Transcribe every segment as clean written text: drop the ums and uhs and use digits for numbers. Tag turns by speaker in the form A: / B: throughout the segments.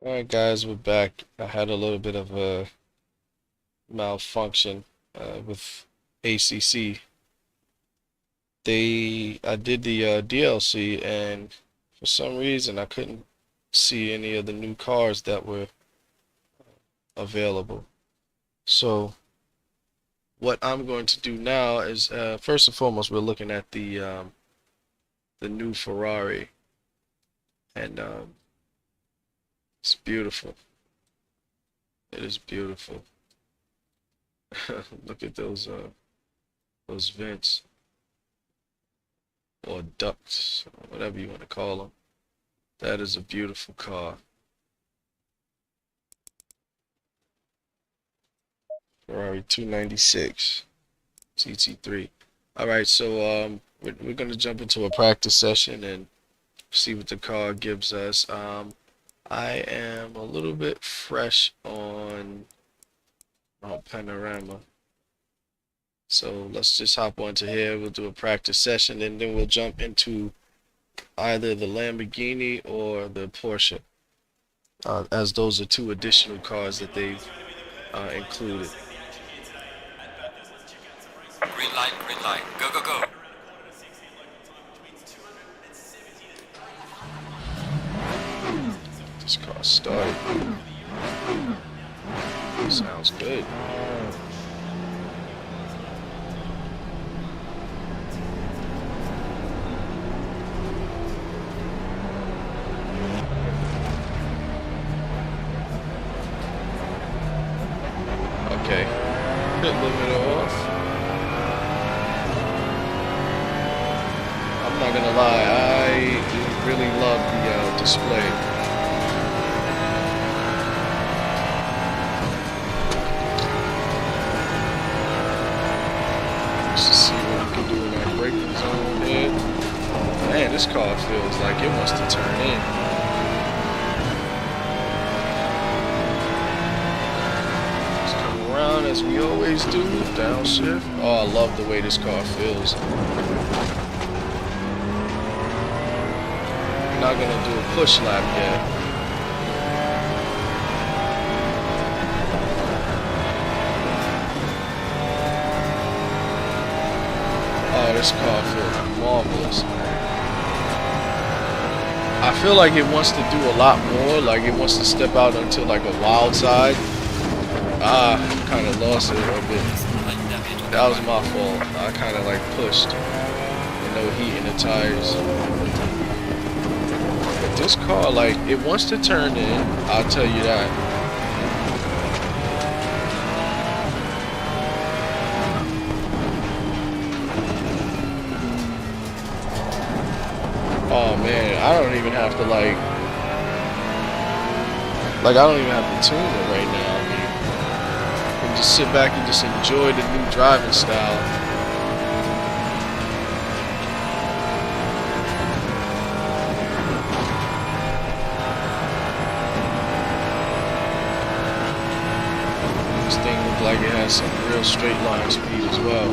A: Alright guys, we're back. I had a little bit of a malfunction with ACC. I did the DLC, and for some reason I couldn't see any of the new cars that were available. So what I'm going to do now is first and foremost we're looking at the new Ferrari, and it's beautiful. It is beautiful. Look at those vents, or ducts, whatever you want to call them. That is a beautiful car. Ferrari 296 TT3. All right, so we're gonna jump into a practice session and see what the car gives us. I am a little bit fresh on Panorama, so let's just hop onto here. We'll do a practice session, and then we'll jump into either the Lamborghini or the Porsche, as those are two additional cars that they've included.
B: Green light, go, go, go.
A: This car started. Sounds good. Okay. Bit limit off. I'm not gonna lie, I really love the display. Let's see what we can do in our braking zone here. Man, this car feels like it wants to turn in. Let's come around as we always do. Downshift. Oh, I love the way this car feels. Not gonna do a push lap yet. Oh, this car feels marvelous. I feel like it wants to do a lot more, like it wants to step out onto like a wild side. Kind of lost it a little bit. That was my fault. I kind of like pushed, and no heat in the tires. But this car, like, it wants to turn in, I'll tell you that. Oh man, I don't even have to like I don't even have to tune it right now. I mean, I can just sit back and just enjoy the new driving style. This thing looks like it has some real straight line speed as well.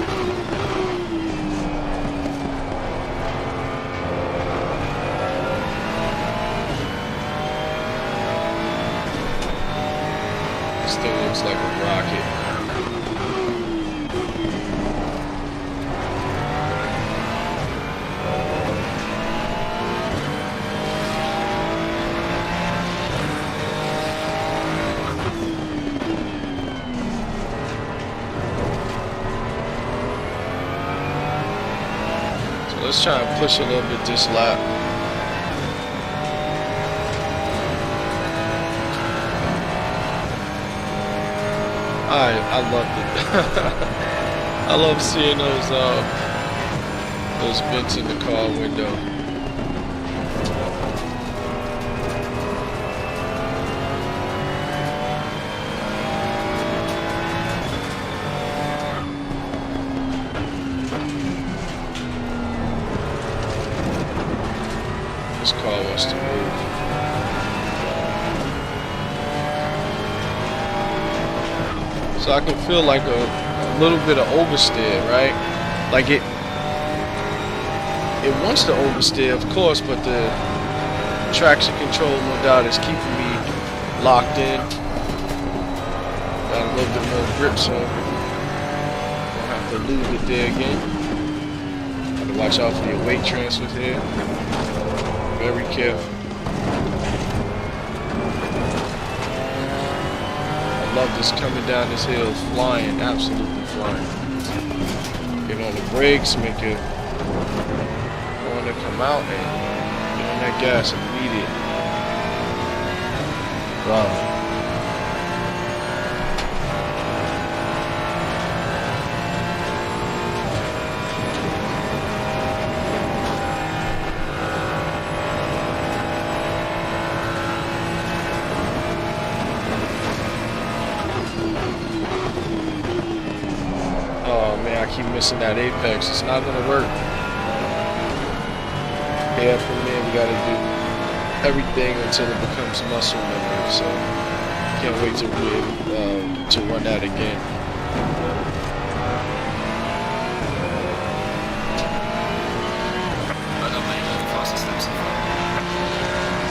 A: This thing looks like a rocket. So let's try and push a little bit this lap. I loved it. I love seeing those vents in the car window. This car wants to move. So I can feel like a little bit of oversteer, right? Like it wants to oversteer, of course, but the traction control, no doubt, is keeping me locked in. Got a little bit more grip, so don't have to lube it there again. Have to watch out for your weight transfers here. Very careful. I love this coming down this hill, flying, absolutely flying. Get on the brakes, make it want to come out and get on that gas immediately. Wow. Oh man, I keep missing that apex. It's not gonna work. Yeah, for me, we gotta do everything until it becomes muscle memory. So can't wait to run that again.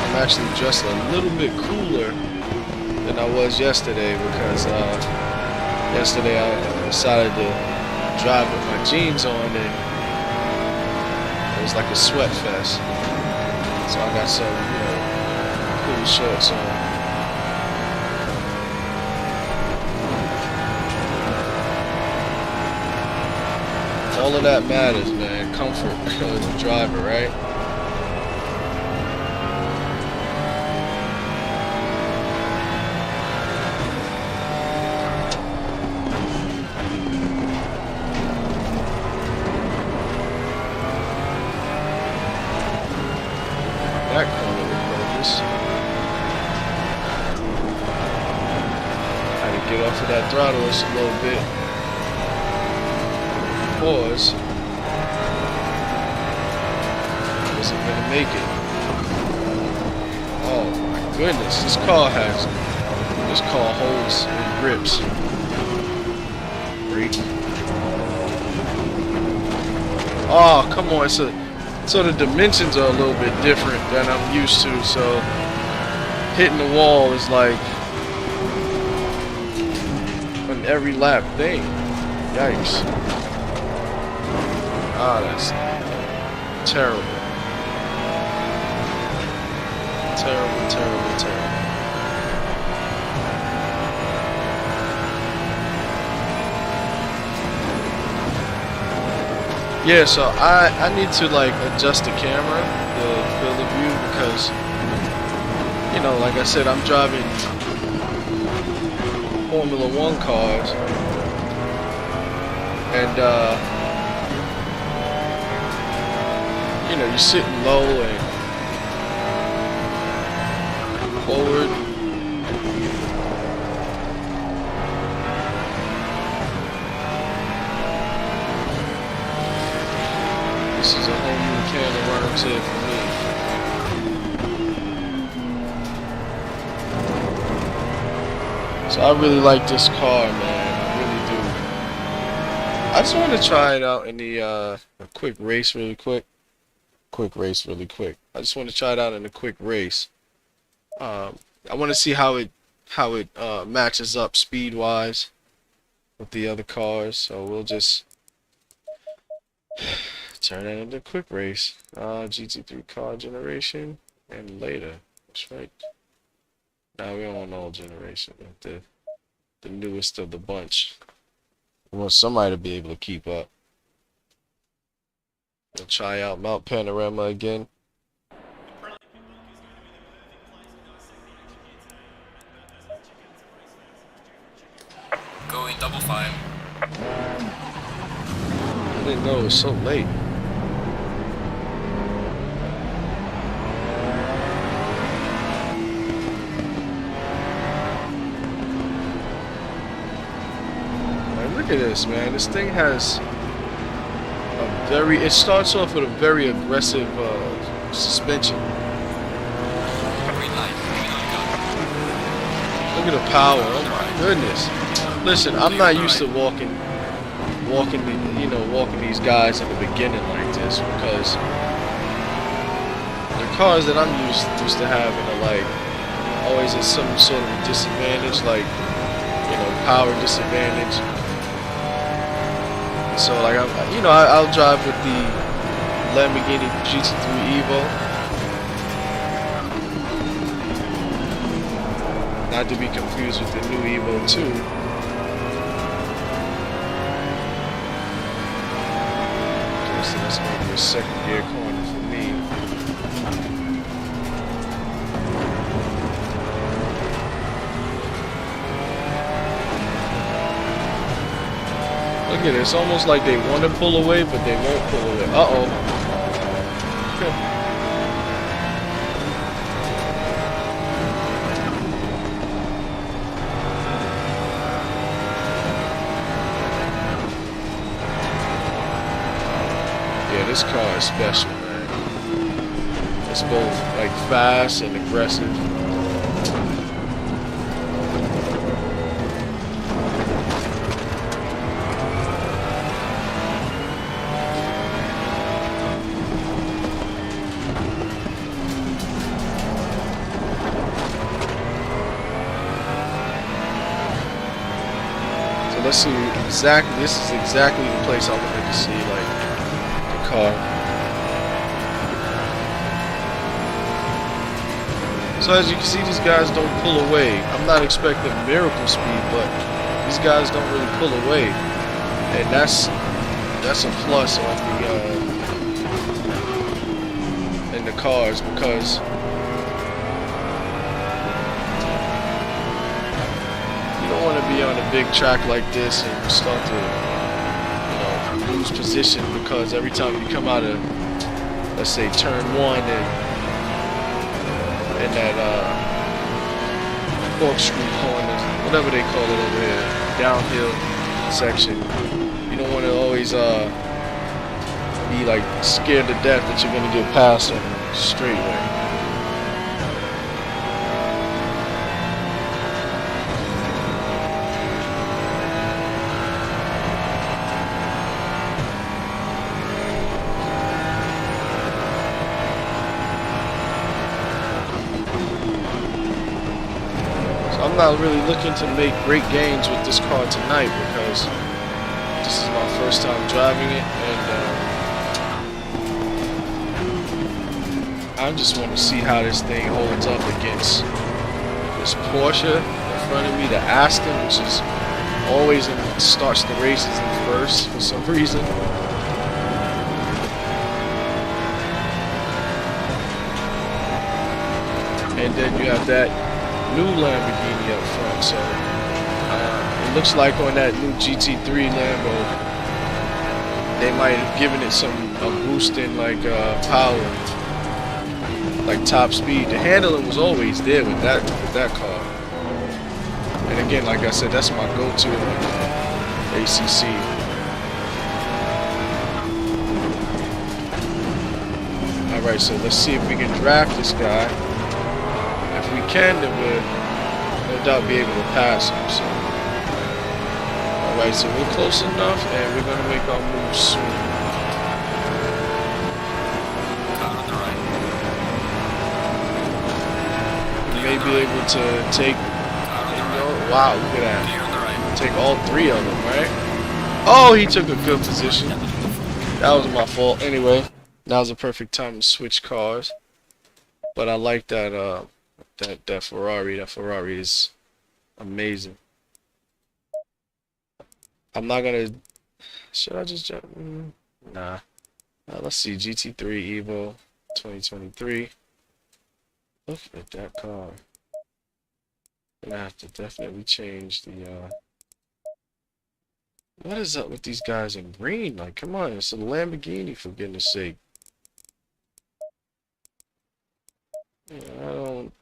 A: I'm actually just a little bit cooler than I was yesterday because yesterday I decided to drive with my jeans on and it was like a sweat fest. So I got some, cool shorts on. All of that matters, man. Comfort as a driver, right? That corner with purpose. Had to get off of that throttle just a little bit. Pause. Wasn't gonna make it. Oh my goodness, this car holds and grips. Brake. Oh, come on, so the dimensions are a little bit different than I'm used to, so hitting the wall is like an every lap thing. Yikes. Ah, that's terrible. Terrible, terrible, terrible. Yeah, so I need to like adjust the camera, the field of view, because like I said, I'm driving Formula One cars, and you're sitting low and forward. This is a whole new can of worms here for me. So I really like this car, man. I really do. I just want to try it out in the a quick race really quick. I just want to try it out in a quick race. I want to see how it matches up speed wise with the other cars. So we'll just turn that into a quick race. GT3 car generation and later. That's right. Now we don't want all generation. The newest of the bunch. We want somebody to be able to keep up. We'll try out Mount Panorama again.
B: Going double fine.
A: I didn't know it was so late. Look at this, man. This thing has it starts off with a very aggressive suspension. Look at the power. Oh my goodness. Listen, I'm not used to walking these guys in the beginning like this, because the cars that I'm used to having are like always at some sort of a disadvantage, like, you know, power disadvantage. So like I'll drive with the Lamborghini GT3 Evo, not to be confused with the new Evo 2. Okay, so that's going to be a second gear corner for me. Look at it, it's almost like they want to pull away, but they won't pull away. Uh-oh. Yeah, this car is special, man. It's both like fast and aggressive. Let's see exactly. This is exactly the place I wanted to see, like the car. So as you can see, these guys don't pull away. I'm not expecting miracle speed, but these guys don't really pull away, and that's a plus on the in the cars, because want to be on a big track like this and start to, you know, lose position, because every time you come out of, let's say, turn one and that corkscrew corner, whatever they call it over here, downhill section, you don't want to always be like scared to death that you're going to get past on a straightaway. I'm not really looking to make great gains with this car tonight, because this is my first time driving it, and I just want to see how this thing holds up against this Porsche in front of me, the Aston, which is always starts the races in first for some reason. And then you have that new Lamborghini up front, so it looks like on that new GT3 Lambo they might have given it a boost in like power, like top speed. The handling was always there with that car, and again, like I said, that's my go-to on ACC. Alright, so let's see if we can draft this guy. If we can, then we'll no doubt be able to pass him. So, alright, so we're close enough, and we're gonna make our move soon.
B: Car on the right.
A: We may be able to take. Wow, look at that!
B: Clear on the right.
A: Take all three of them, right? Oh, he took a good position. That was my fault. Anyway, now's the perfect time to switch cars. But I like that. That Ferrari. That Ferrari is amazing. I'm not gonna. Should I just jump? Nah. Let's see. GT3 Evo 2023. Look at that car. Gonna have to definitely change the. What is up with these guys in green? Like, come on, it's a Lamborghini, for goodness sake. Yeah, I don't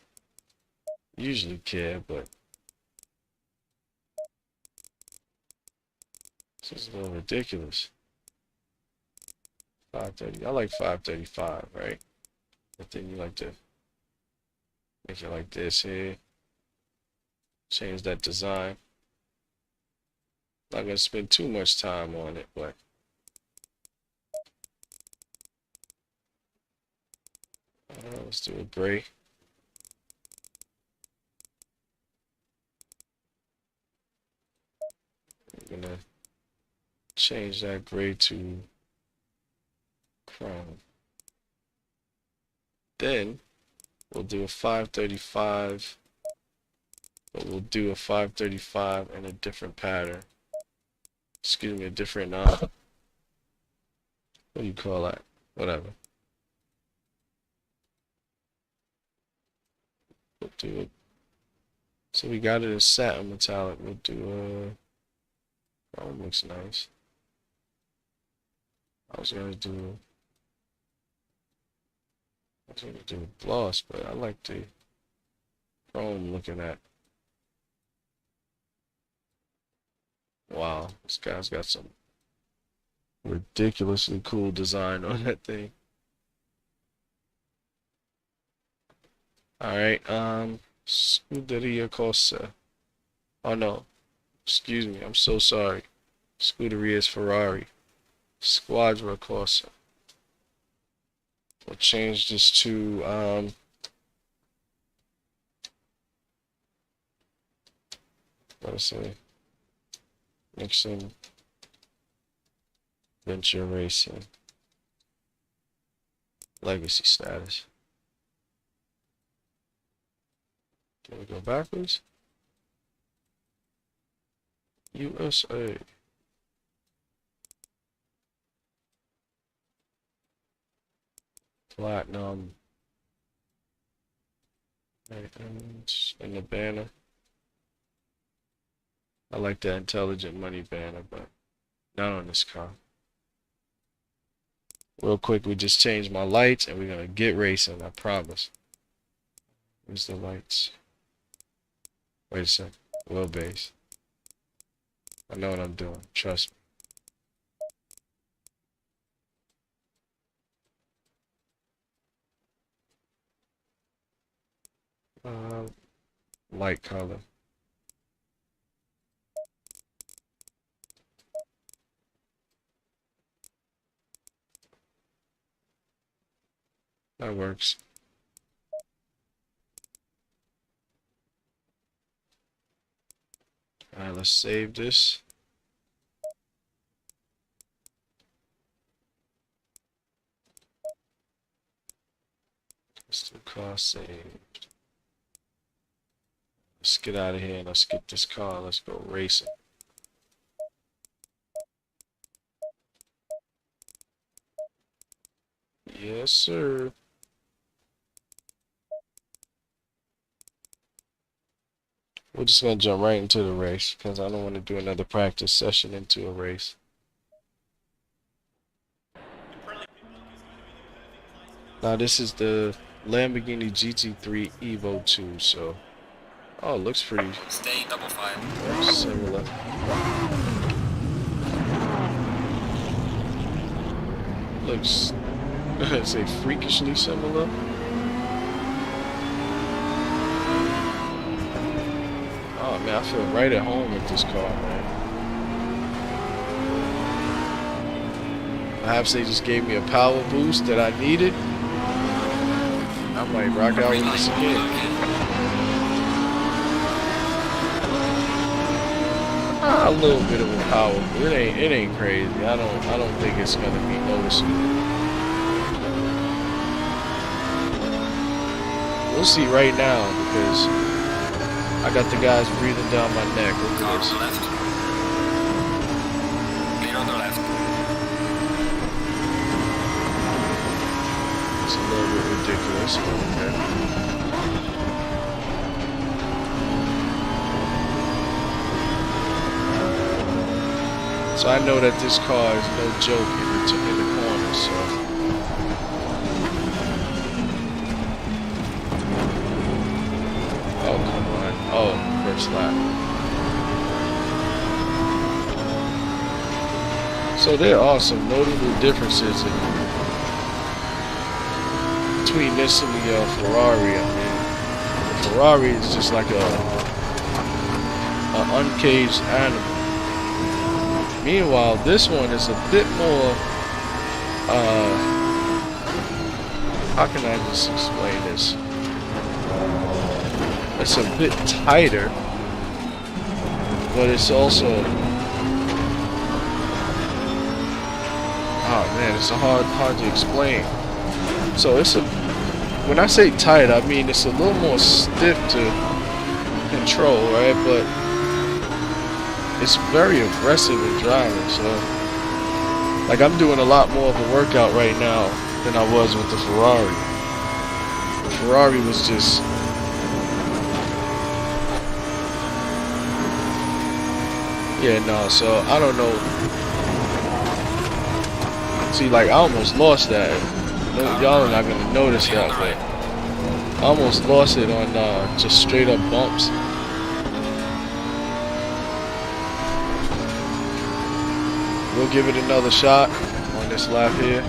A: usually care, but this is a little ridiculous. 530. I like 535, right? But then you like to make it like this here. Change that design. Not gonna spend too much time on it, but let's do a gray. change that gray to chrome. Then we'll do a 535, but we'll do a 535 in a different pattern. Excuse me, a different, what do you call that? Whatever. We'll do it. So we got it in satin metallic. We'll do chrome looks nice. I was gonna do gloss, but I like the chrome looking at. Wow, this guy's got some ridiculously cool design on that thing. Alright, Scuderia Corsa. Oh no, excuse me, I'm so sorry. Scuderia is Ferrari. Squadra Corsa. We'll change this to what I say? Nixon Venture Racing. Legacy status. Can we go backwards? USA. Platinum. And the banner. I like that intelligent money banner, but not on this car. Real quick, we just changed my lights and we're gonna get racing, I promise. Where's the lights? Wait a sec. Wheelbase. I know what I'm doing, trust me. Light color. That works. Alright, let's save this. Let's do car saved. Let's get out of here and let's get this car. Let's go racing. Yes, sir. We're just gonna jump right into the race because I don't want to do another practice session into a race. Now this is the Lamborghini GT3 Evo 2, so oh, it looks pretty
B: Stay double file.
A: similar. Looks, I'd say freakishly similar. Oh man, I feel right at home with this car, man. Perhaps they just gave me a power boost that I needed. I might rock out with this again. A little bit of a power, but it ain't crazy. I don't think it's gonna be noticeable. We'll see right now because I got the guys breathing down my neck. Look
B: Car
A: at
B: on
A: this.
B: the left. Clear on the left.
A: It's a little bit ridiculous, but okay. So I know that this car is no joke in the corner, so. Oh, come on. Oh, first lap. So there are some notable differences between this and the Ferrari. I mean, the Ferrari is just like a uncaged animal. Meanwhile, this one is a bit more, how can I just explain this? It's a bit tighter, but it's also Oh man, it's a hard to explain. So it's a, when I say tight, I mean it's a little more stiff to control, right? But it's very aggressive in driving. So like I'm doing a lot more of a workout right now than I was with the Ferrari. The Ferrari was just, yeah, no. So I don't know. See, like I almost lost that. Y'all are not gonna notice that, but I almost lost it on just straight up bumps. We'll give it another shot on this lap here.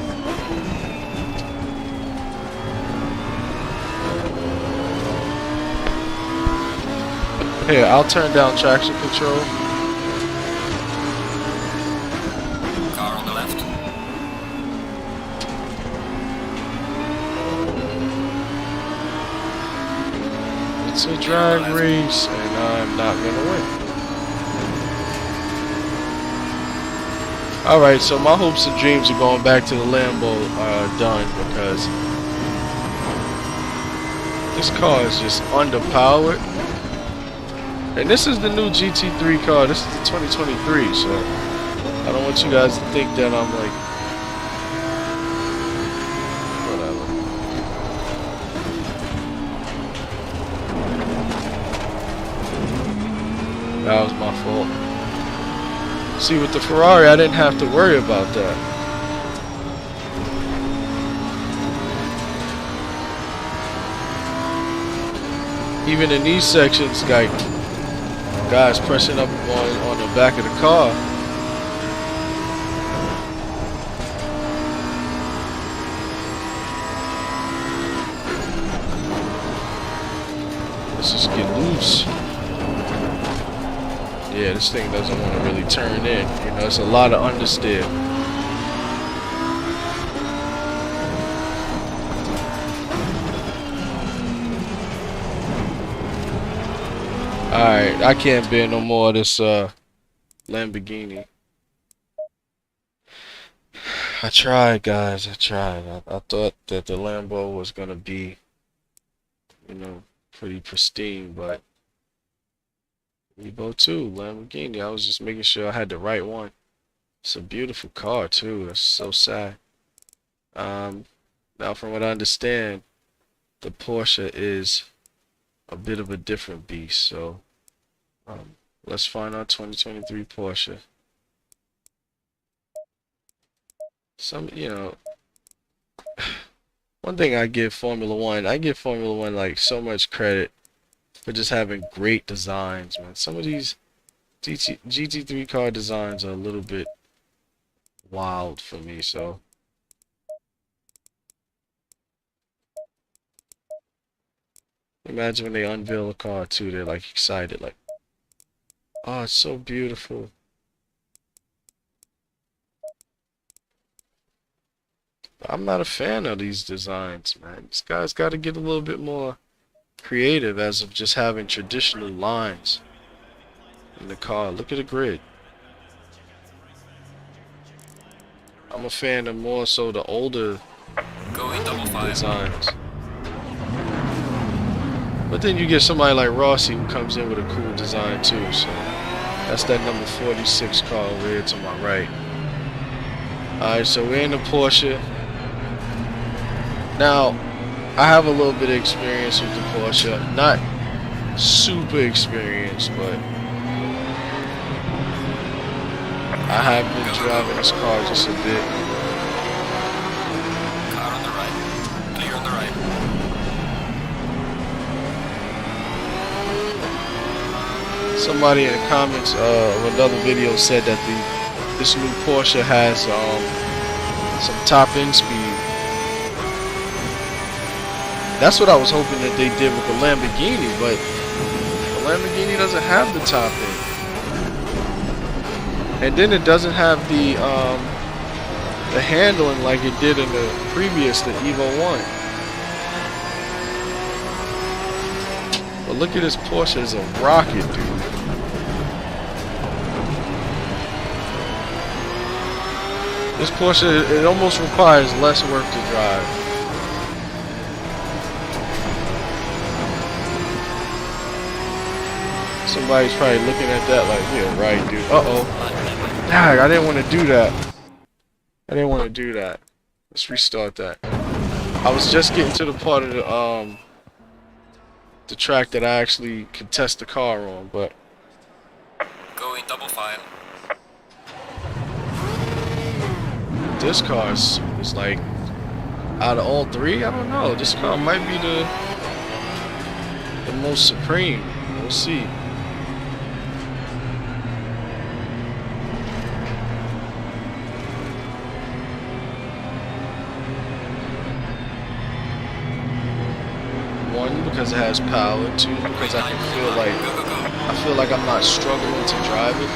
A: Here, I'll turn down traction control.
B: Car on the left.
A: It's a drag race, and I'm not gonna win. Alright, so my hopes and dreams of going back to the Lambo are done because this car is just underpowered. And this is the new GT3 car. This is the 2023, so I don't want you guys to think that I'm like, whatever. That was my fault. See, with the Ferrari, I didn't have to worry about that. Even in these sections, like guys pressing up on the back of the car. Let's just get loose. Yeah, this thing doesn't want to really turn in. You know, it's a lot of understeer. Alright, I can't bear no more of this Lamborghini. I tried, guys. I tried. I thought that the Lambo was gonna be, you know, pretty pristine, but Evo 2, Lamborghini. I was just making sure I had the right one. It's a beautiful car too. That's so sad. Now from what I understand, the Porsche is a bit of a different beast. So let's find our 2023 Porsche. You know, one thing I give Formula One like so much credit for just having great designs, man. Some of these GT3 car designs are a little bit wild for me, so imagine when they unveil a car too, they're like excited, like, oh, it's so beautiful. But I'm not a fan of these designs, man. This guy's got to get a little bit more creative as of just having traditional lines in the car. Look at the grid. I'm a fan of more so the older designs. But then you get somebody like Rossi who comes in with a cool design too. So that's that number 46 car over here to my right. Alright, so we're in the Porsche. Now, I have a little bit of experience with the Porsche. Not super experienced, but I have been driving this car just a bit.
B: Car on the right. Clear on the right.
A: Somebody in the comments of another video said that this new Porsche has some top end speed. That's what I was hoping that they did with the Lamborghini, but the Lamborghini doesn't have the top end. And then it doesn't have the handling like it did in the previous, the Evo 1. But look at this Porsche, it's a rocket, dude. This Porsche, it almost requires less work to drive. Somebody's probably looking at that like, yeah, right, dude. Uh-oh. Dang, I didn't want to do that. I didn't want to do that. Let's restart that. I was just getting to the part of the track that I actually could test the car on, but
B: Going double file.
A: this car is like, out of all three, I don't know. This car might be the most supreme. We'll see. One, because it has power. Two, because I can feel like I'm not struggling to drive it.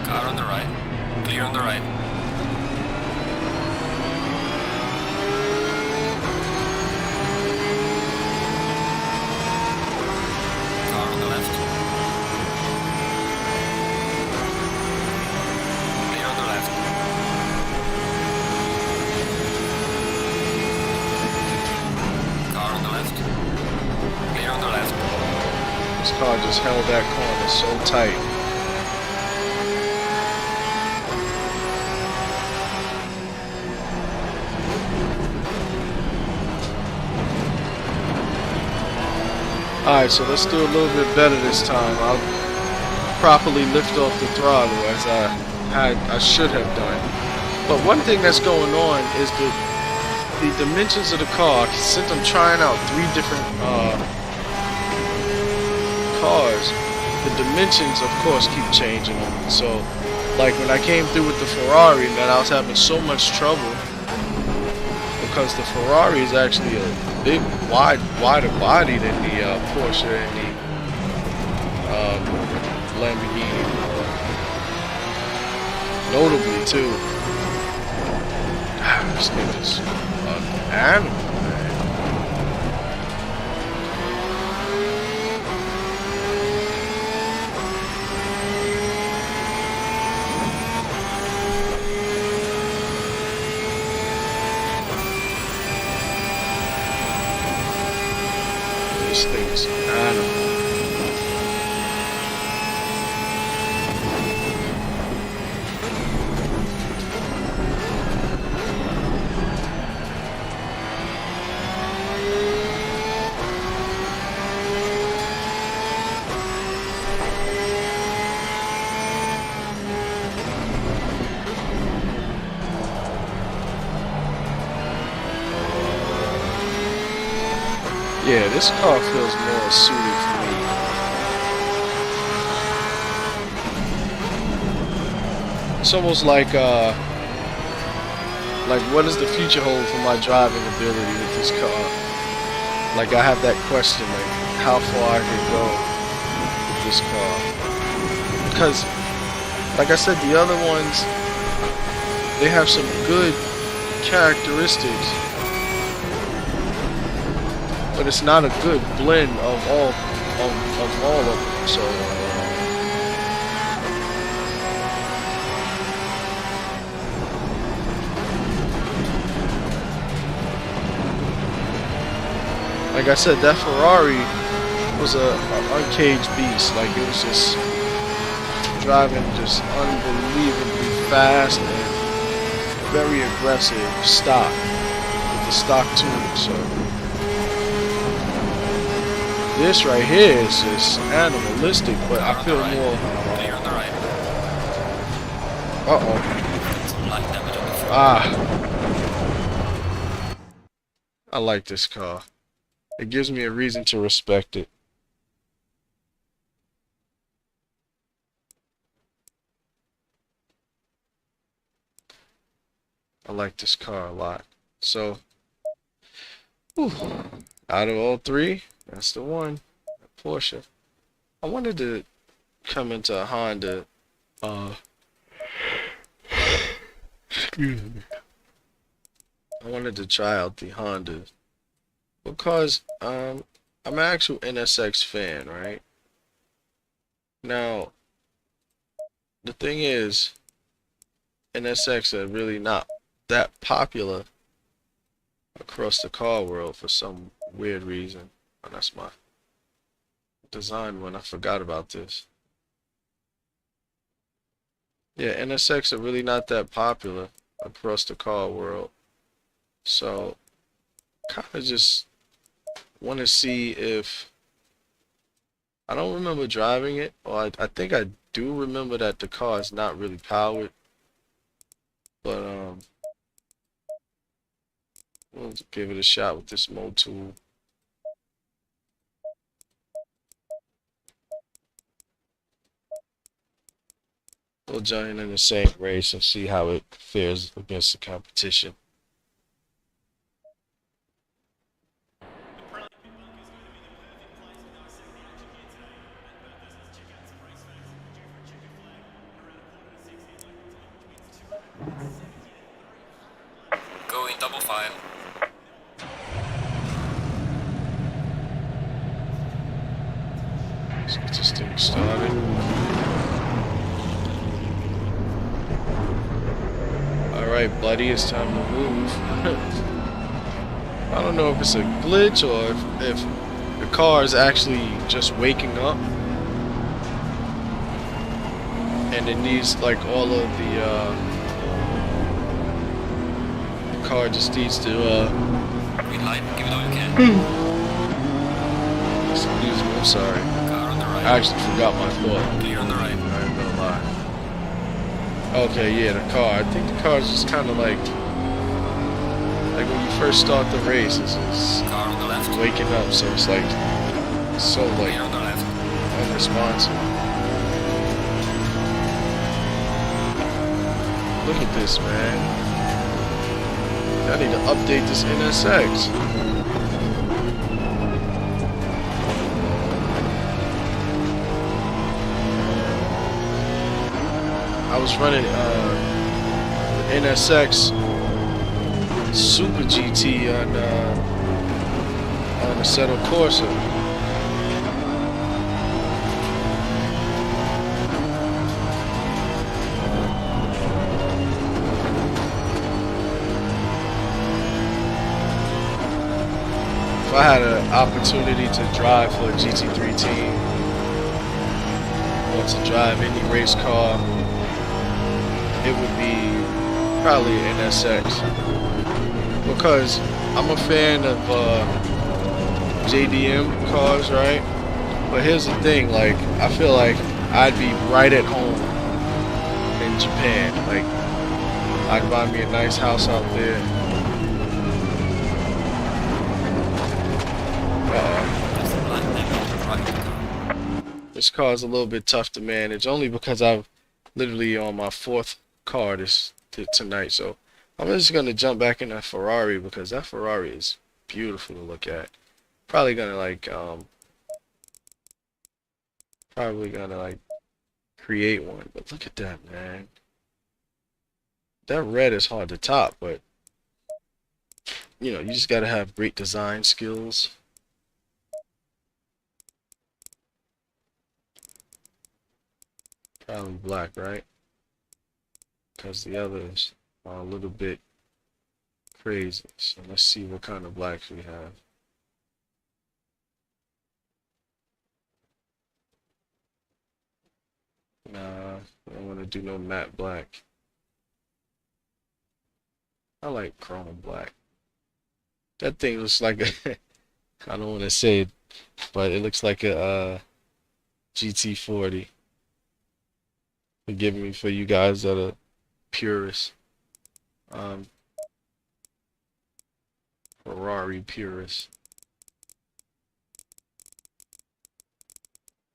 B: Car on the right. Clear on the right. Car on the left. Clear on the left. Car on the left. Clear on the left.
A: This car just held that corner so tight. Alright, so let's do a little bit better this time. I'll properly lift off the throttle as I should have done. But one thing that's going on is the dimensions of the car. Since I'm trying out three different cars, the dimensions of course keep changing them. So like when I came through with the Ferrari, that I was having so much trouble because the Ferrari is actually a big wider body than the Porsche and the Lamborghini, notably too. This nigga's an animal, man. This thing's an animal. Yeah, this car feels more suited for me. It's almost like what does the future hold for my driving ability with this car? Like I have that question, like how far I can go with this car. Because, like I said, the other ones, they have some good characteristics, but it's not a good blend of all of them. So like I said, that Ferrari was a uncaged beast. Like it was just driving just unbelievably fast and very aggressive stock with the stock tuning. So this right here is just animalistic, but I feel more.
B: Clear on the right.
A: Uh-oh.
B: Some light damage on the front.
A: Ah. I like this car. It gives me a reason to respect it. I like this car a lot. So, whew, out of all three, that's the one. Porsche. I wanted to come into a Honda. Excuse me. I wanted to try out the Honda because I'm an actual NSX fan, right? Now, the thing is, NSX are really not that popular across the car world for some weird reason. Oh, that's my design one. I forgot about this. Yeah, NSX are really not that popular across the car world. So, kind of just want to see if I don't remember driving it, or I think I do remember that the car is not really powered, but we'll give it a shot with this mode tool. We'll join in the same race and see how it fares against the competition.
B: Go in double file.
A: Let's get this thing started. Alright, buddy, it's time to move. I don't know if it's a glitch or if the car is actually just waking up and it needs like all of the car just needs to
B: Green light, give it all you can.
A: excuse me, I'm sorry.
B: Car on the right.
A: I actually forgot my thought.
B: Clear on the right.
A: I ain't gonna lie. Okay, yeah, the car. I think the car is just kind of like when you first start the race, it's
B: Car on the left.
A: waking up, so it's like so like
B: Clear on the left.
A: unresponsive. Look at this, man. I need to update this NSX. I was running NSX Super GT on the Assetto Corsa. If I had an opportunity to drive for a GT3 team or to drive any race car, it would be probably an NSX. Because I'm a fan of JDM cars, right? But here's the thing, like, I feel like I'd be right at home in Japan. Like, I'd buy me a nice house out there.
B: That's the blind name of the right car.
A: This car is a little bit tough to manage, only because I've literally on my fourth car tonight. So I'm just gonna jump back in that Ferrari because that Ferrari is beautiful to look at. Probably gonna create one. But look at that, man. That red is hard to top, but you just gotta have great design skills. Probably black, right? Because the others are a little bit crazy. So let's see what kind of blacks we have. Nah, I don't want to do no matte black. I like chrome black. That thing looks like a I don't want to say it, but it looks like a GT40. Forgive me for you guys that are purists. Um, Ferrari purists.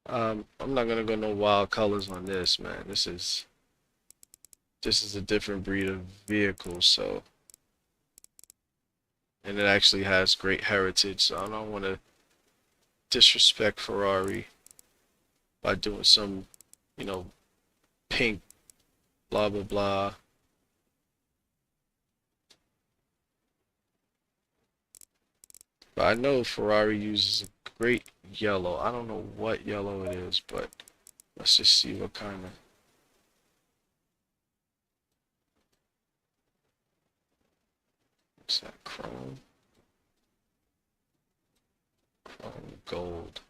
A: I'm not gonna go no wild colors on this, man. This is a different breed of vehicle, so and it actually has great heritage. So I don't want to disrespect Ferrari by doing some, pink, blah blah blah. But I know Ferrari uses a great yellow. I don't know what yellow it is, but let's just see what kind of. What's that? Chrome. Chrome gold.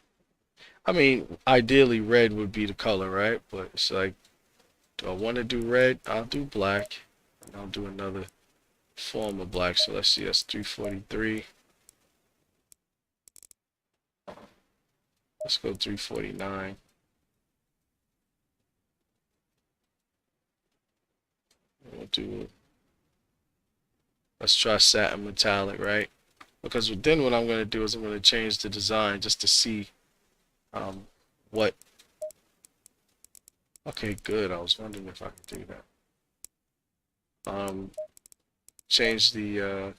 A: I mean, ideally red would be the color, right? But it's like, do I want to do red? I'll do black. And I'll do another form of black. So let's see, that's 343. Let's go 349. We'll do, let's try satin metallic, right? Because then what I'm going to do is I'm going to change the design just to see um, what. Okay, good. I was wondering if I could do that. Change the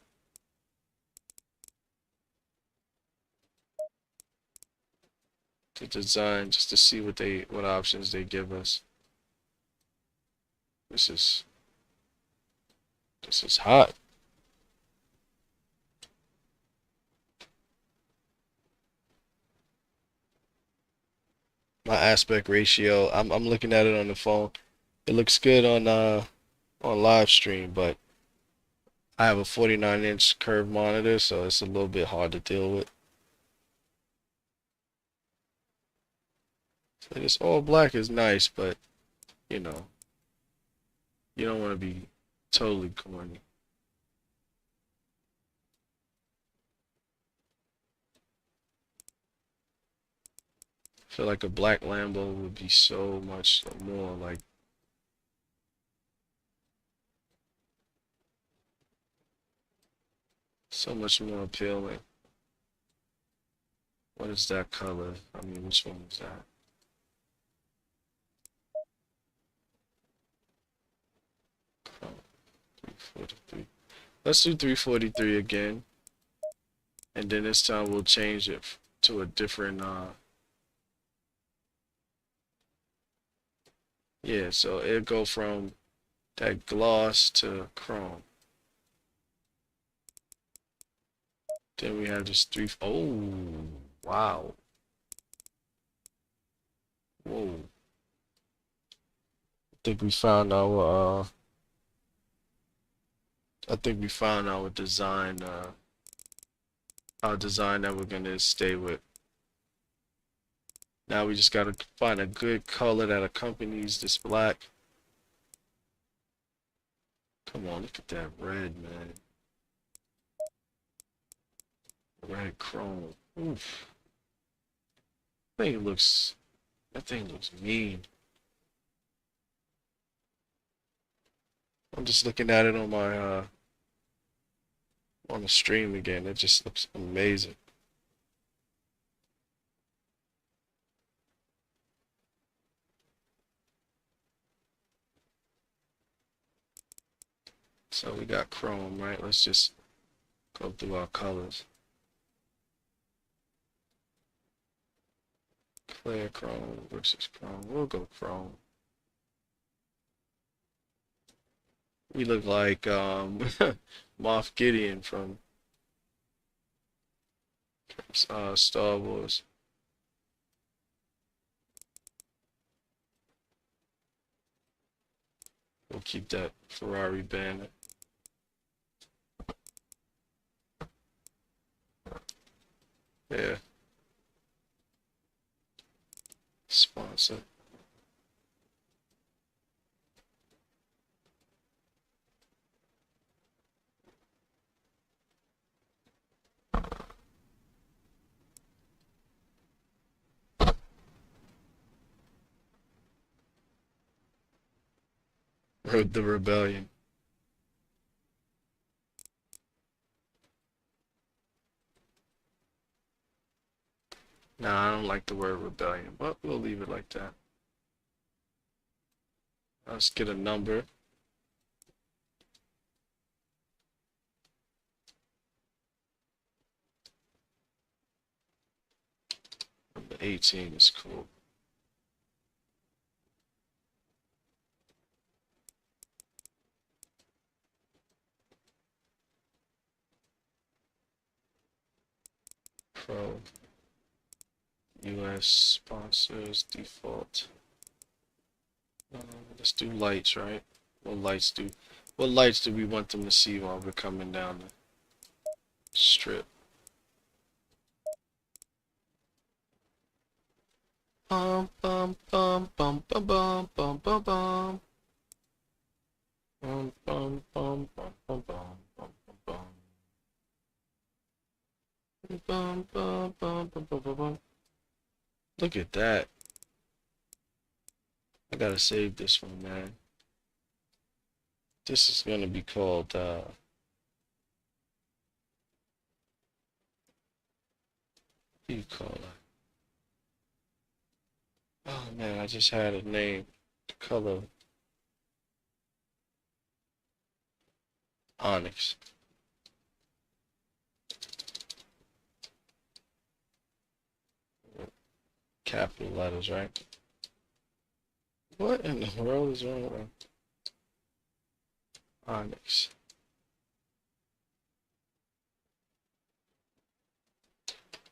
A: design just to see what options they give us. This is hot. My aspect ratio, I'm looking at it on the phone. It looks good on live stream, but I have a 49-inch curved monitor, so it's a little bit hard to deal with. So this all black is nice, but you know, you don't want to be totally corny. I feel like a black Lambo would be so much more like, so much more appealing. What is that color? I mean, which one is that? Oh, 343. Let's do 343 again. And then this time we'll change it to a different, yeah, so it'll go from that gloss to chrome. Then we have this oh, wow. Whoa. I think we found our design, our design that we're gonna stay with. Now we just gotta find a good color that accompanies this black. Come on, look at that red, man. Red chrome. Oof. That thing looks mean. I'm just looking at it on my on the stream again. It just looks amazing. So we got chrome, right? Let's just go through our colors. Clear chrome versus chrome. We'll go chrome. We look like Moff Gideon from Star Wars. We'll keep that Ferrari banner. Yeah. Sponsor. The rebellion. Nah, I don't like the word rebellion, but we'll leave it like that. Let's get a number. Number 18 is cool. Pro. US sponsors default. Let's do lights, right? What lights do we want them to see while we're coming down Strip. Bum bum bum bum bum bum bum bum bum. Bum bum bum bum bum bum bum bum. Bum bum bum bum bum bum bum. Look at that. I gotta save this one, man. This is gonna be called what do you call it? Oh man, I just had a name. The color onyx. Capital letters, right? What in the world is wrong with onyx?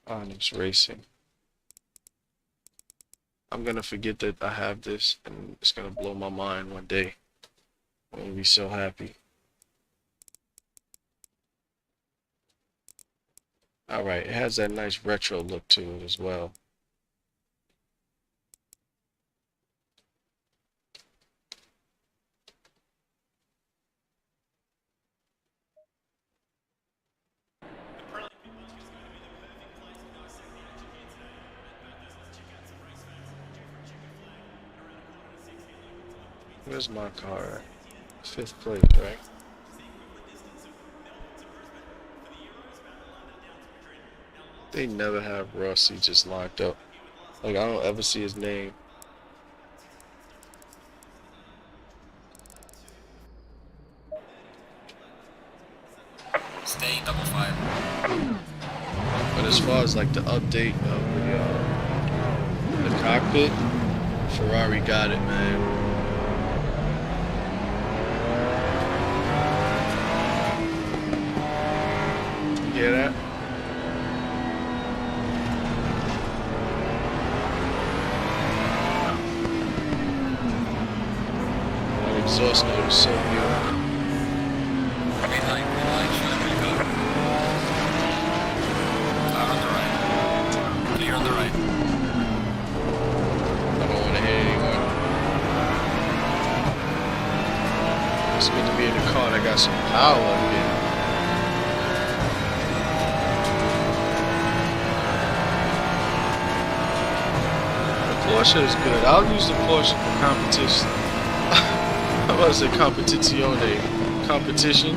A: Onyx Racing. I'm gonna forget that I have this, and it's gonna blow my mind one day. I'm gonna be so happy. Alright, it has that nice retro look to it as well. Where's my car at? 5th place, right? They never have Rossi just locked up. Like, I don't ever see his name.
B: Stay double five.
A: But as far as like the update of the cockpit, Ferrari got it, man. You hear that? That exhaust note is so beautiful.
B: Green light, should we go? Car on the right. Clear on the right.
A: I don't want to hear anyone. It's good to be in a car that got some power again. The Porsche is good. I'll use the Porsche for competition. I was a competizione, competition,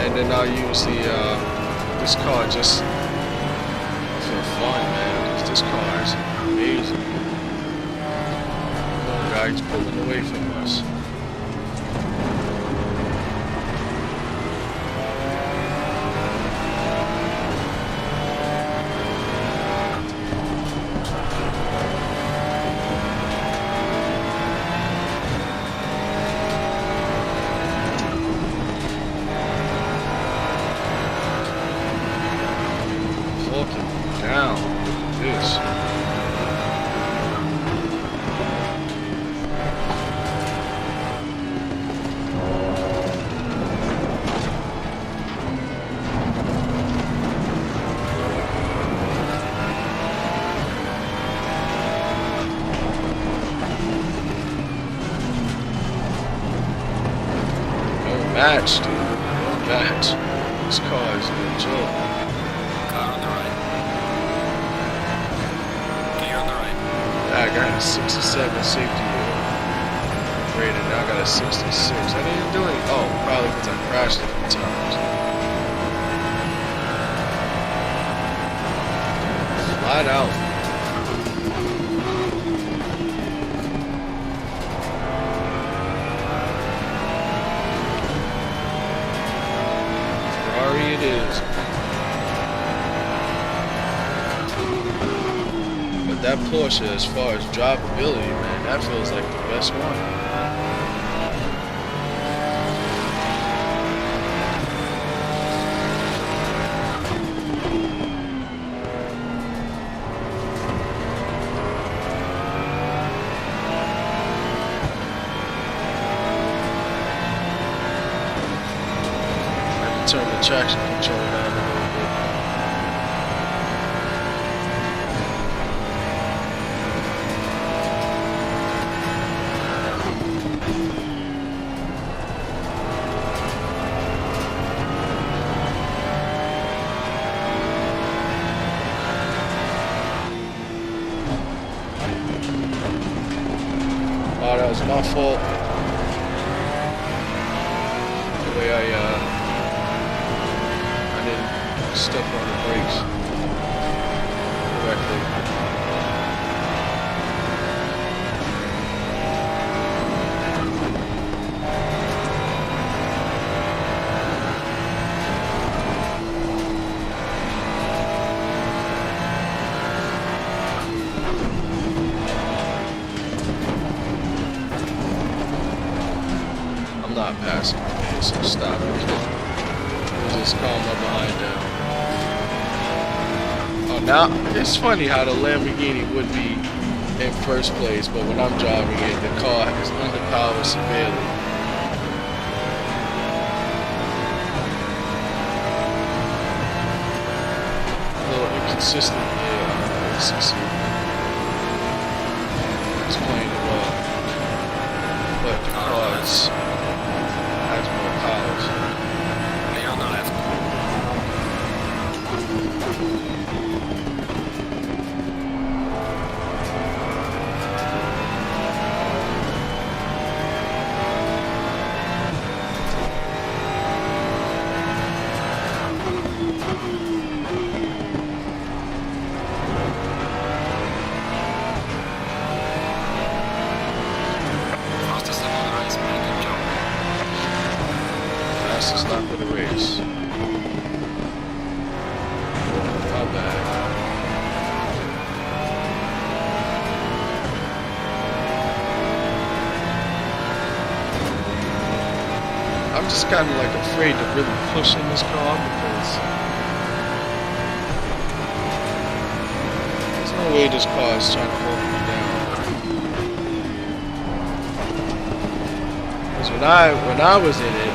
A: and then I'll use the this car just for fun, man. 'Cause this car is amazing. One guy's pulling away from us. Walking down. Look at this. Match, dude. Match. This car is a joke.
B: Car on the right. Clear on the right.
A: I got a 67 safety rating. Now I got a 66. I didn't do it. Oh, probably because I crashed a few times. Flat out. Ferrari it is. But that Porsche, as far as drivability, man, that feels like the best one. Turn the traction control down a little bit. Oh, that was my fault. The way I didn't step on the brakes correctly. I'm not passing, so stop. Just calm my behind down. Oh, now it's funny how the Lamborghini would be in first place, but when I'm driving it, the car is underpowered severely. A little inconsistent, yeah. It's playing it well, but the car has more powers.
B: Clear on the left. Fastest lap of the race, man. Good job.
A: Fastest lap of the race. Not bad. I'm just kind of like afraid to really push in this car because there's no way this car is trying to hold me down. Because when I was in it,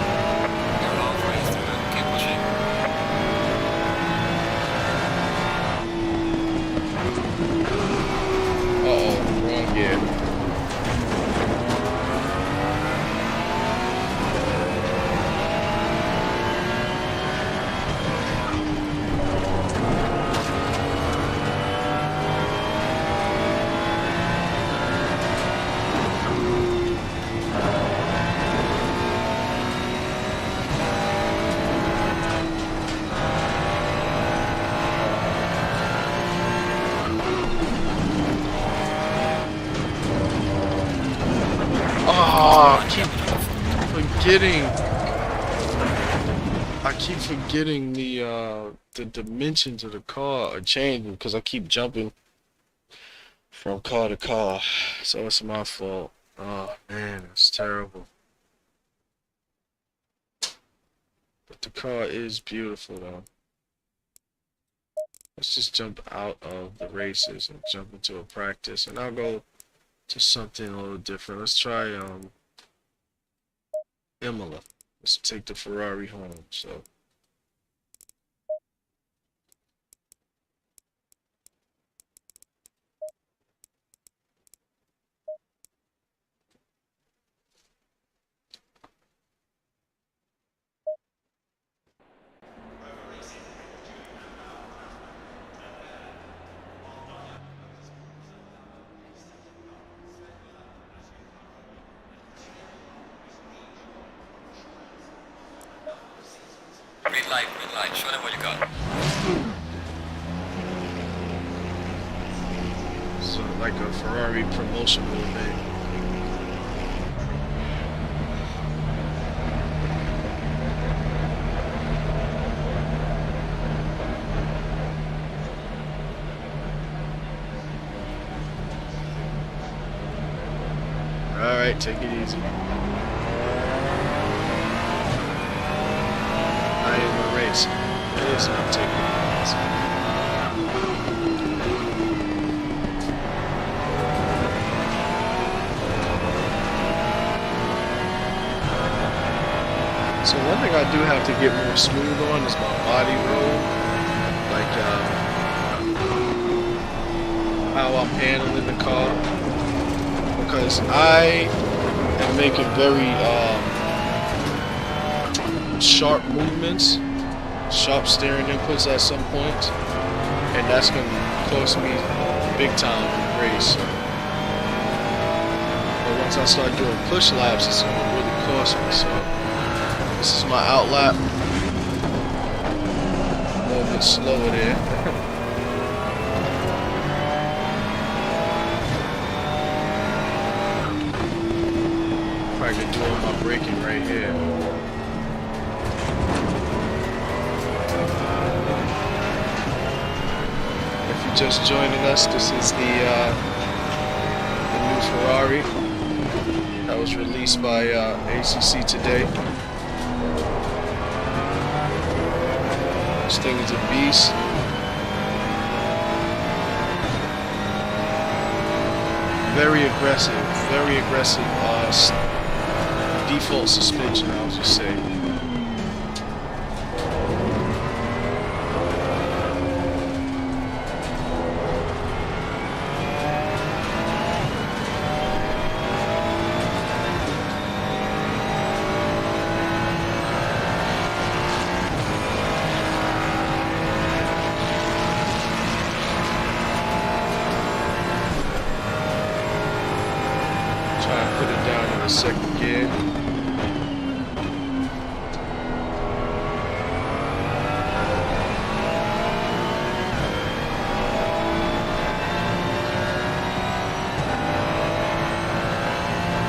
B: You're halfway through. Keep pushing.
A: uh-oh, wrong gear. Oh, I keep forgetting the dimensions of the car are changing because I keep jumping from car to car. So it's my fault. Oh man, it's terrible. But the car is beautiful though. Let's just jump out of the races and jump into a practice, and I'll go to something a little different. Let's try Imola. Let's take the Ferrari home. So
B: Green light, green light. Show them what you got.
A: so like a Ferrari promotional thing. All right, take it easy. I am a race. It is not taking it easy. So one thing I do have to get more smooth on is my body roll, like how I'm handling the car, because I am making very sharp movements, sharp steering inputs at some points, and that's going to cost me big time in the race. But once I start doing push laps, it's going to really cost me. So this is my outlap. A little bit slower there. Probably gonna do all my braking right here. If you're just joining us, this is the new Ferrari that was released by ACC today. This thing is a beast. Very aggressive default suspension, I'll just say. Try and put it down in the second gear.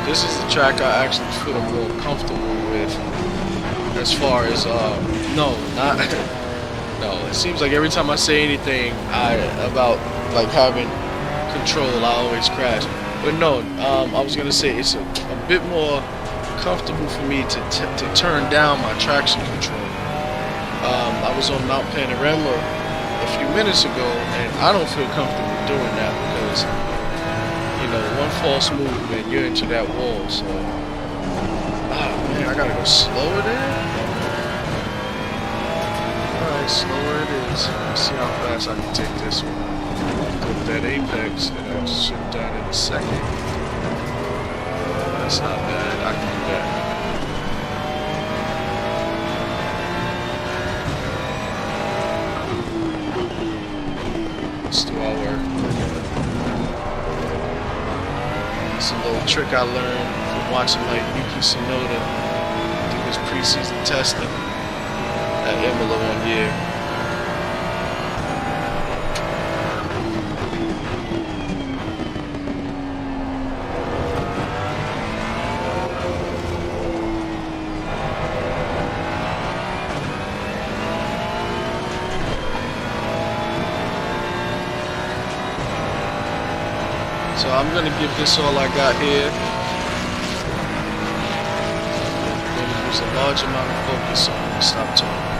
A: This is the track I actually feel more comfortable with, as far as no, not no. It seems like every time I say anything about like having control, I always crash. But no, I was gonna say it's a bit more comfortable for me to turn down my traction control. I was on Mount Panorama a few minutes ago, and I don't feel comfortable doing that because, you know, one false move and you're into that wall. So, man, I gotta go slower there. All right, slower it is. Let's see how fast I can take this one. With that apex that I should have done in a second. That's not bad. I can do that. Let's do our work. It's a little trick I learned from watching like Yuki Tsunoda do his preseason testing at Imola one year. So I'm going to give this all I got here. I'm going to use a large amount of focus on it. Stop talking.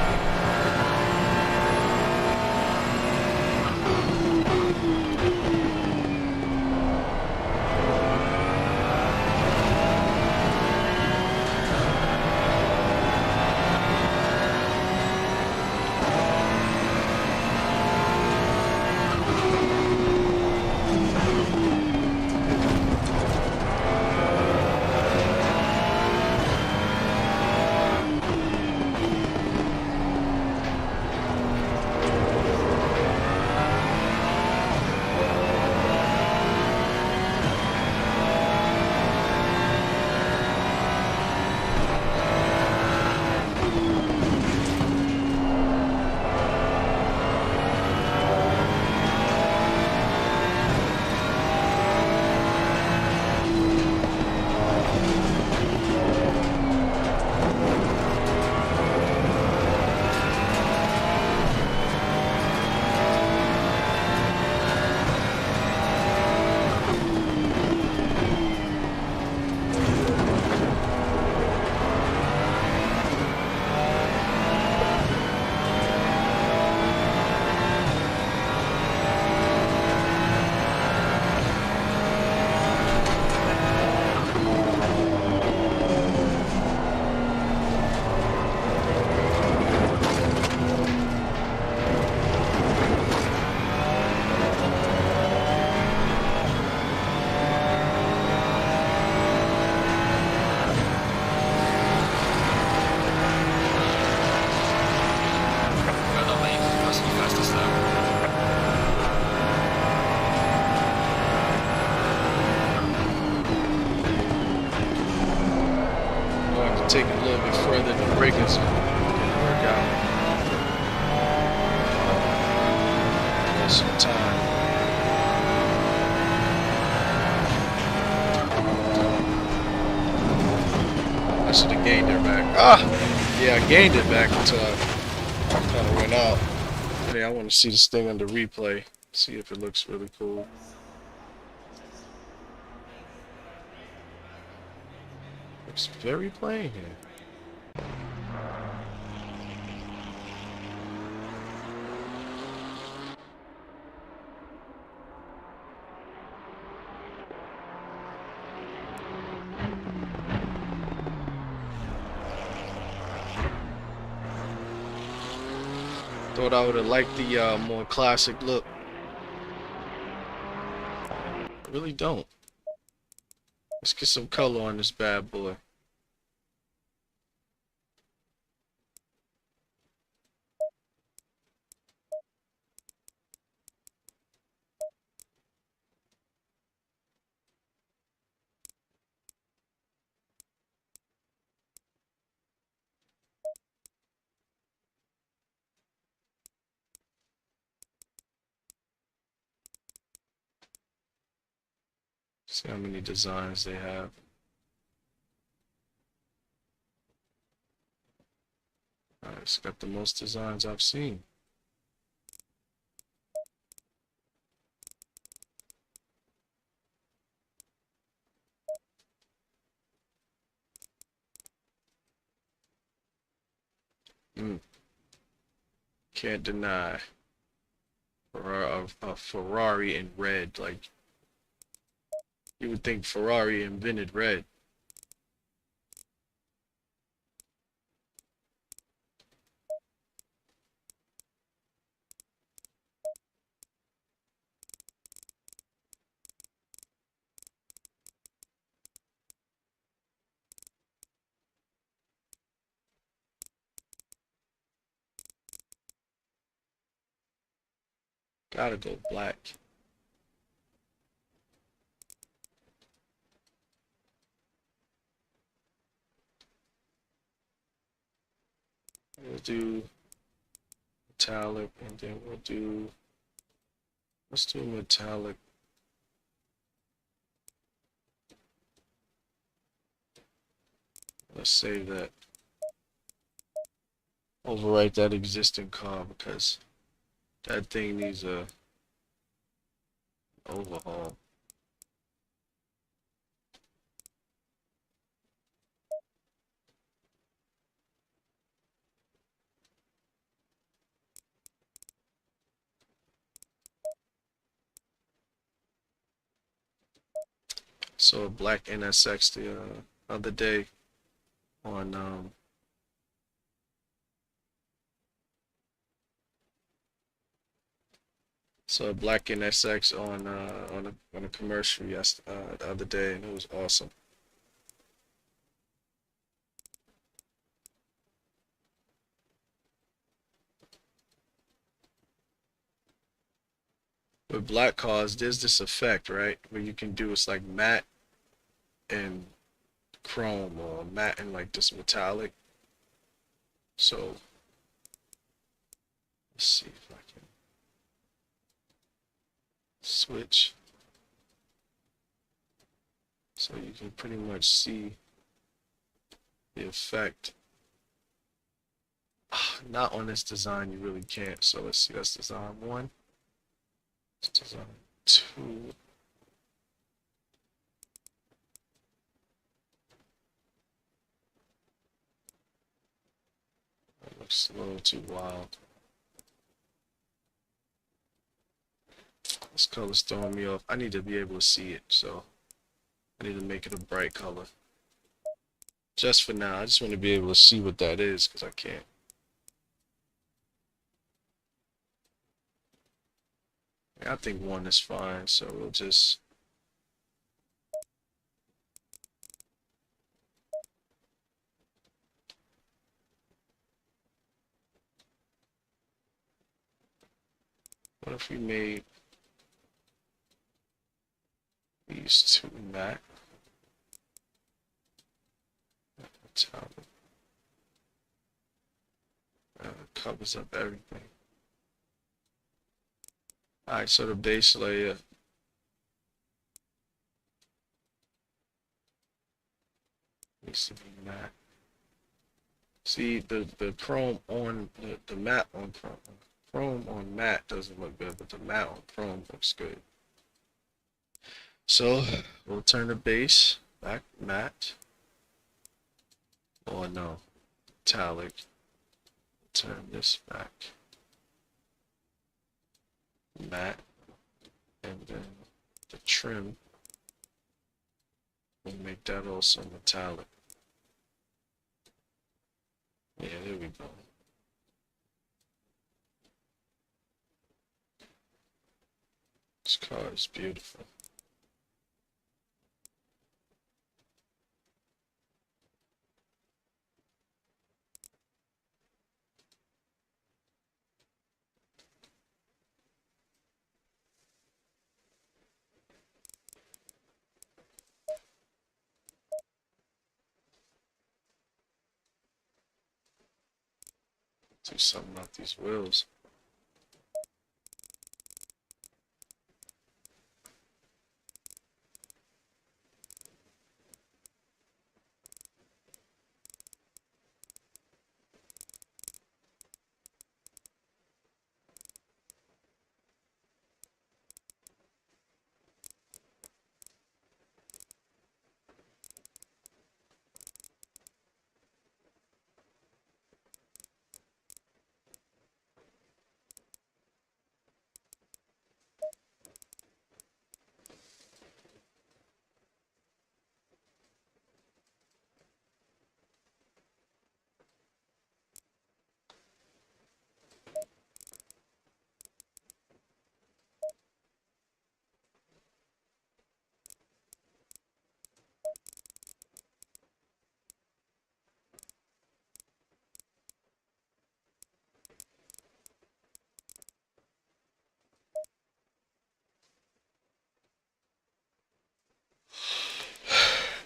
A: further the breakers didn't work out. Lost some time. I should have gained it back. Yeah, I gained it back until I kind of went out. Yeah, I want to see this thing under replay. See if it looks really cool. Looks very plain here. Thought I would have liked the more classic look. I really don't. Let's get some color on this bad boy. See how many designs they have. It's got the most designs I've seen. Can't deny. A Ferrari in red. Like, you would think Ferrari invented red. Gotta go black. We'll do metallic, and then we'll do, let's do metallic. Let's save that. Overwrite that existing car because that thing needs a overhaul. So a black NSX the other day on so a black NSX on a commercial the other day, and it was awesome. With black cars, there's this effect, right, where you can do it's like matte and chrome or matte and like this metallic. So let's see if I can switch so you can pretty much see the effect. Not on this design, you really can't. So let's see, that's design one. Let's design two. That looks a little too wild. This color's throwing me off. I need to be able to see it, so I need to make it a bright color. Just for now, I just want to be able to see what that is because I can't. I think one is fine, so we'll just what if we made these two matte? Metallic. covers up everything. Alright, so the base layer needs to be matte. See, the chrome on the matte on chrome on matte doesn't look good, but the matte on chrome looks good. So we'll turn the base back matte. Oh no, metallic. Turn this back matte, and then the trim, we'll make that also metallic. Yeah, there we go. This car is beautiful. Do something about these wheels.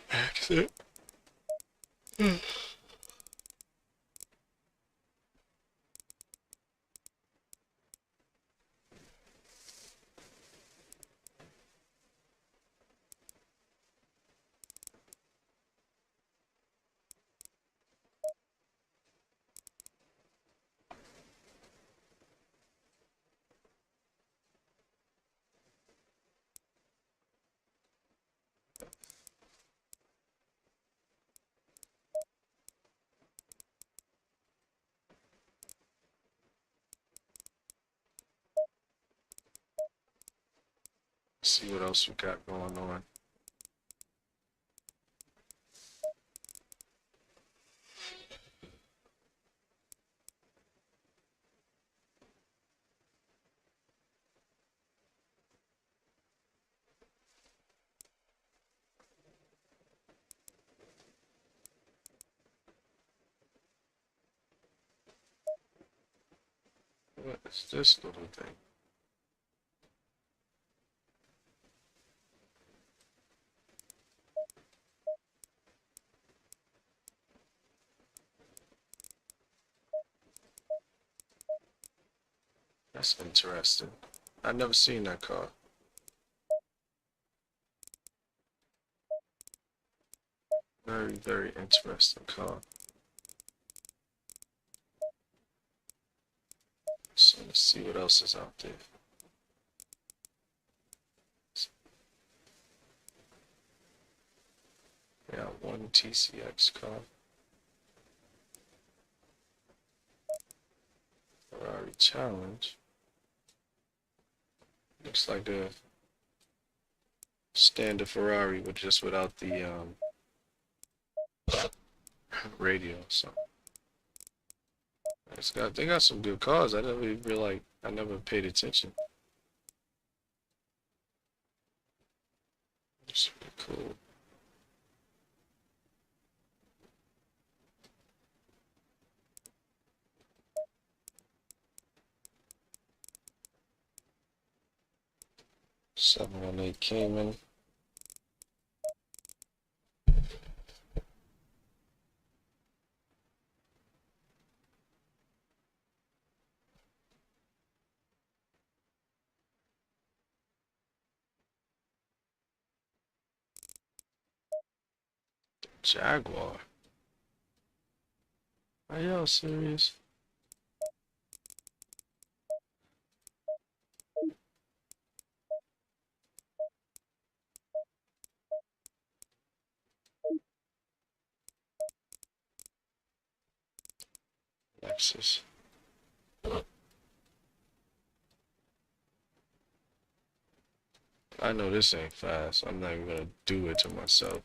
A: That's it. See what else we got going on. What is this little thing? That's interesting. I've never seen that car. Very, very interesting car. So let's see what else is out there. We got one TCX car. Ferrari Challenge. Looks like the standard Ferrari, but just without the radio. So they got some good cars. I never even realized. I never paid attention. It's pretty cool. $718 Cayman. Jaguar. Are y'all serious? Lexus. I know this ain't fast. I'm not even gonna do it to myself.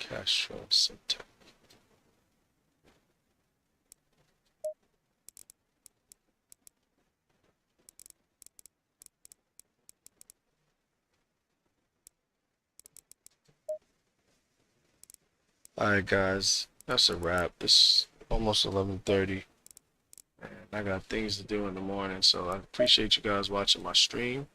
A: Castro Center. Alright guys, that's a wrap. It's almost 11:30 and I got things to do in the morning, so I appreciate you guys watching my stream.